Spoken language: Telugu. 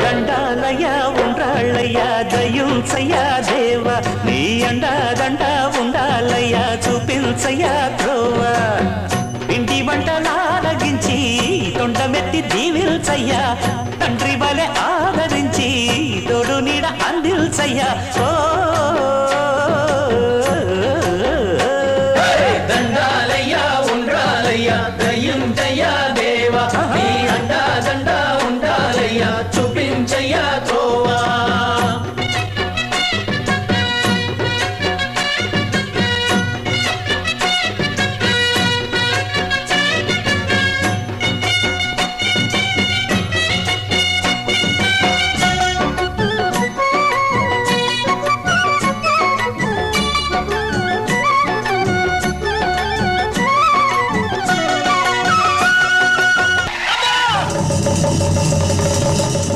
దండాలయ్యా ఉండ్రాళ్ళయ్యా దయుంచయ్యా దేవా నీ అండా దండ ఉండాలయ్యా చూపించయ్యా త్రోవా ఇంటి వంటలారగించి తొండమెత్తి దీవిల్చయ్యా తండ్రి వలె ఆదరించి తోడు నీడ అందిల్చయ్యా ఓ దండాలయ్యా ఉండ్రాలయ్యా దయ్యుంచయ్యా దేవా నీ అండా దండ ఉండాలయ్యా చూపించ